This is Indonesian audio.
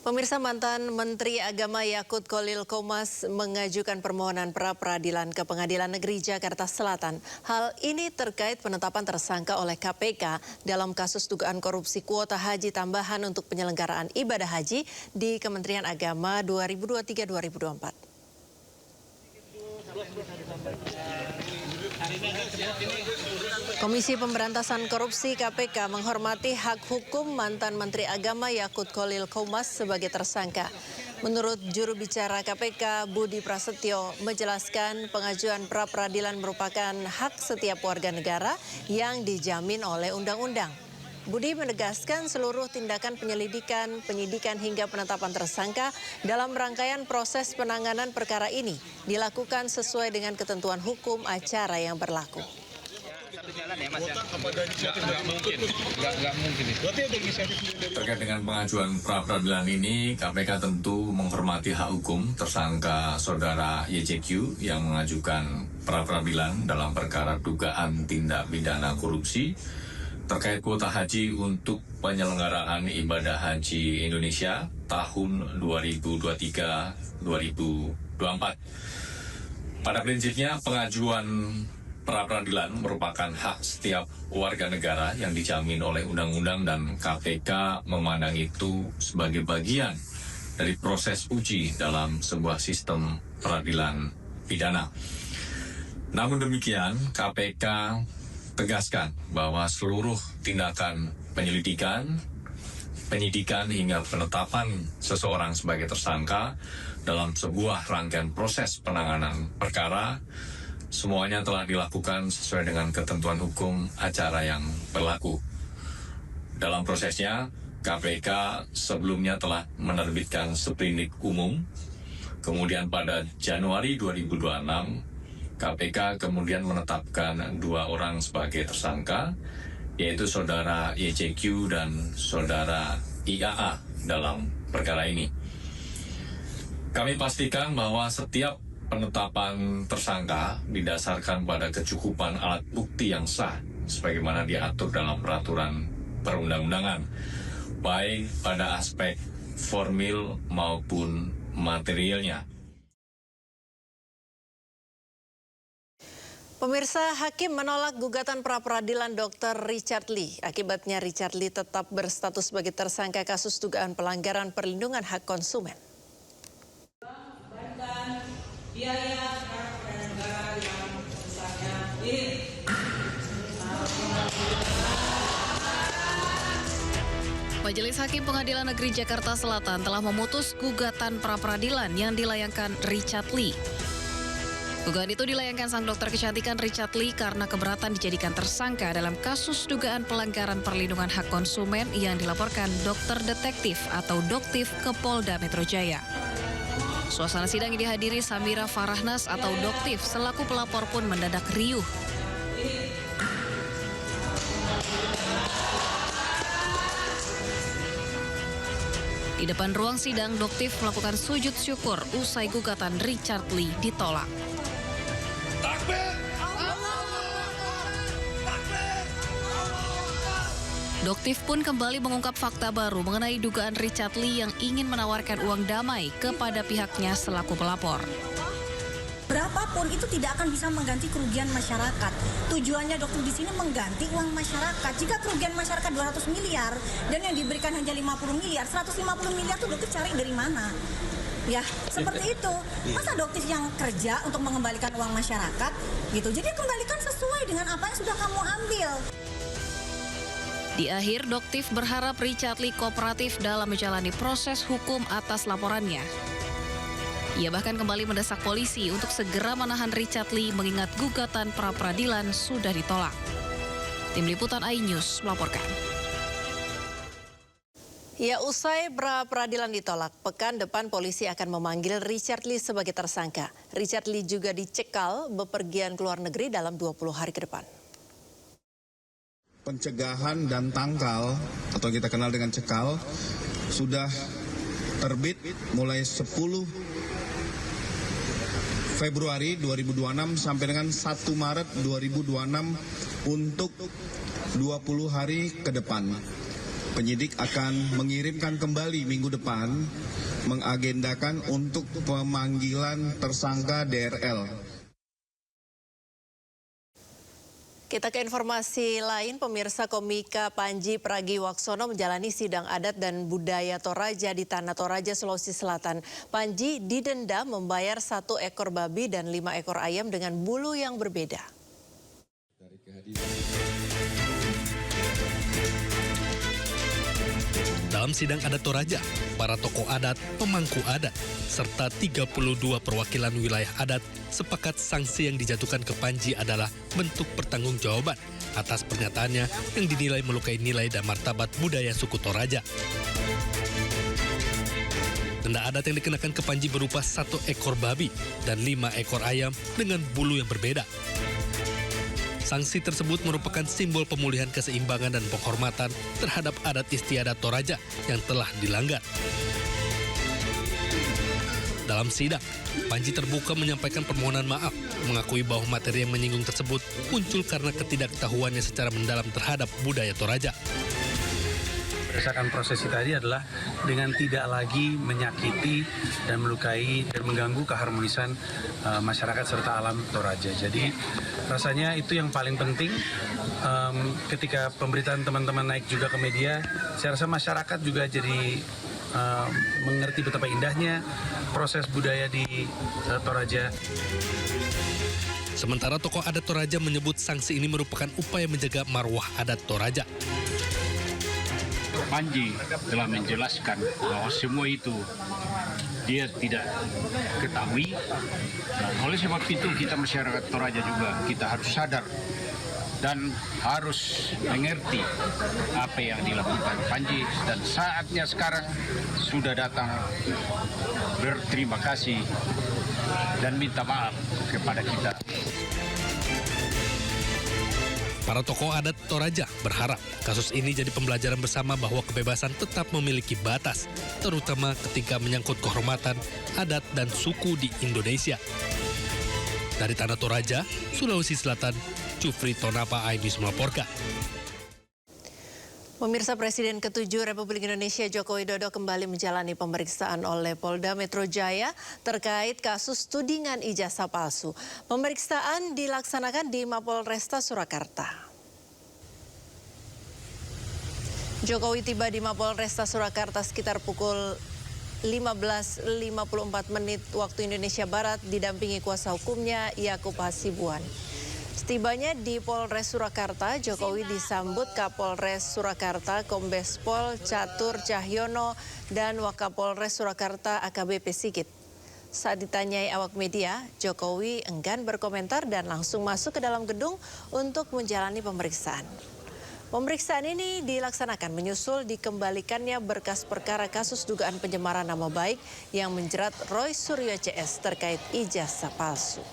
Pemirsa, mantan Menteri Agama Yakut Kholil Qomas mengajukan permohonan pra-peradilan ke Pengadilan Negeri Jakarta Selatan. Hal ini terkait penetapan tersangka oleh KPK dalam kasus dugaan korupsi kuota haji tambahan untuk penyelenggaraan ibadah haji di Kementerian Agama 2023-2024. Komisi Pemberantasan Korupsi KPK menghormati hak hukum mantan Menteri Agama Yakut Kholil Qomas sebagai tersangka. Menurut juru bicara KPK, Budi Prasetyo, menjelaskan pengajuan pra-peradilan merupakan hak setiap warga negara yang dijamin oleh undang-undang. Budi menegaskan seluruh tindakan penyelidikan, penyidikan hingga penetapan tersangka dalam rangkaian proses penanganan perkara ini dilakukan sesuai dengan ketentuan hukum acara yang berlaku. Terkait dengan pengajuan pra-peradilan ini, KPK tentu menghormati hak hukum tersangka saudara YCQ yang mengajukan pra-peradilan dalam perkara dugaan tindak pidana korupsi terkait kuota haji untuk penyelenggaraan ibadah haji Indonesia tahun 2023-2024. Pada prinsipnya, pengajuan pra-peradilan merupakan hak setiap warga negara yang dijamin oleh undang-undang dan KPK memandang itu sebagai bagian dari proses uji dalam sebuah sistem peradilan pidana. Namun demikian, KPK tegaskan bahwa seluruh tindakan penyelidikan, penyidikan hingga penetapan seseorang sebagai tersangka dalam sebuah rangkaian proses penanganan perkara semuanya telah dilakukan sesuai dengan ketentuan hukum acara yang berlaku. Dalam prosesnya, KPK sebelumnya telah menerbitkan sprindik umum, kemudian pada Januari 2026, KPK kemudian menetapkan 2 orang sebagai tersangka, yaitu saudara YCQ dan saudara IAA dalam perkara ini. Kami pastikan bahwa setiap penetapan tersangka didasarkan pada kecukupan alat bukti yang sah sebagaimana diatur dalam peraturan perundang-undangan, baik pada aspek formil maupun materialnya. Pemirsa, hakim menolak gugatan pra-peradilan Dr. Richard Lee. Akibatnya Richard Lee tetap berstatus sebagai tersangka kasus dugaan pelanggaran perlindungan hak konsumen. Majelis Hakim Pengadilan Negeri Jakarta Selatan telah memutus gugatan pra-peradilan yang dilayangkan Richard Lee. Gugatan itu dilayangkan sang dokter kecantikan Richard Lee karena keberatan dijadikan tersangka dalam kasus dugaan pelanggaran perlindungan hak konsumen yang dilaporkan dokter detektif atau Doktif ke Polda Metro Jaya. Suasana sidang yang dihadiri Samira Farahnas atau Doktif selaku pelapor pun mendadak riuh. Di depan ruang sidang, Doktif melakukan sujud syukur usai gugatan Richard Lee ditolak. Doktif pun kembali mengungkap fakta baru mengenai dugaan Richard Lee yang ingin menawarkan uang damai kepada pihaknya selaku pelapor. Berapapun itu tidak akan bisa mengganti kerugian masyarakat. Tujuannya dokter di sini mengganti uang masyarakat. Jika kerugian masyarakat 200 miliar dan yang diberikan hanya 50 miliar, 150 miliar itu dokter cari dari mana? Ya, seperti itu. Masa dokter yang kerja untuk mengembalikan uang masyarakat gitu. Jadi kembalikan sesuai dengan apa yang sudah kamu ambil. Di akhir, Doktif berharap Richard Lee kooperatif dalam menjalani proses hukum atas laporannya. Ia bahkan kembali mendesak polisi untuk segera menahan Richard Lee mengingat gugatan pra-peradilan sudah ditolak. Tim Liputan iNews melaporkan. Ya, usai pra-peradilan ditolak, pekan depan polisi akan memanggil Richard Lee sebagai tersangka. Richard Lee juga dicekal bepergian ke luar negeri dalam 20 hari ke depan. Pencegahan dan tangkal atau kita kenal dengan cekal sudah terbit mulai 10 Februari 2026 sampai dengan 1 Maret 2026 untuk 20 hari ke depan. penyidik akan mengirimkan kembali minggu depan mengagendakan untuk pemanggilan tersangka DRL. Kita ke informasi lain, pemirsa. Komika Panji Pragiwaksono menjalani sidang adat dan budaya Toraja di Tanah Toraja, Sulawesi Selatan. Panji didenda membayar 1 ekor babi dan 5 ekor ayam dengan bulu yang berbeda. Dalam sidang adat Toraja, para tokoh adat, pemangku adat, serta 32 perwakilan wilayah adat sepakat sanksi yang dijatuhkan ke Panji adalah bentuk pertanggungjawaban atas pernyataannya yang dinilai melukai nilai dan martabat budaya suku Toraja. Denda adat yang dikenakan ke Panji berupa 1 ekor babi dan 5 ekor ayam dengan bulu yang berbeda. Sanksi tersebut merupakan simbol pemulihan keseimbangan dan penghormatan terhadap adat istiadat Toraja yang telah dilanggar. Dalam sidang, Panji terbuka menyampaikan permohonan maaf, mengakui bahwa materi yang menyinggung tersebut muncul karena ketidaktahuannya secara mendalam terhadap budaya Toraja. Berdasarkan prosesi tadi adalah dengan tidak lagi menyakiti dan melukai dan mengganggu keharmonisan masyarakat serta alam Toraja. Jadi rasanya itu yang paling penting. Ketika pemberitaan teman-teman naik juga ke media, saya rasa masyarakat juga jadi mengerti betapa indahnya proses budaya di Toraja. Sementara tokoh adat Toraja menyebut sanksi ini merupakan upaya menjaga marwah adat Toraja. Panji telah menjelaskan bahwa semua itu dia tidak ketahui. Oleh sebab itu kita masyarakat Toraja juga kita harus sadar dan harus mengerti apa yang dilakukan Panji, dan saatnya sekarang sudah datang berterima kasih dan minta maaf kepada kita. Para tokoh adat Toraja berharap kasus ini jadi pembelajaran bersama bahwa kebebasan tetap memiliki batas, terutama ketika menyangkut kehormatan adat dan suku di Indonesia. Dari Tanah Toraja, Sulawesi Selatan, Jufri Tonapa Aibis melaporkan. Pemirsa, Presiden ke-7 Republik Indonesia Joko Widodo kembali menjalani pemeriksaan oleh Polda Metro Jaya terkait kasus tudingan ijazah palsu. Pemeriksaan dilaksanakan di Mapolresta Surakarta. Jokowi tiba di Mapolresta Surakarta sekitar pukul 15.54 waktu Indonesia Barat didampingi kuasa hukumnya Yakub Hasibuan. Setibanya di Polres Surakarta, Jokowi disambut Kapolres Surakarta Kombes Pol Catur Cahyono dan Wakapolres Surakarta AKBP Sigit. Saat ditanyai awak media, Jokowi enggan berkomentar dan langsung masuk ke dalam gedung untuk menjalani pemeriksaan. Pemeriksaan ini dilaksanakan menyusul dikembalikannya berkas perkara kasus dugaan pencemaran nama baik yang menjerat Roy Suryo CS terkait ijazah palsu.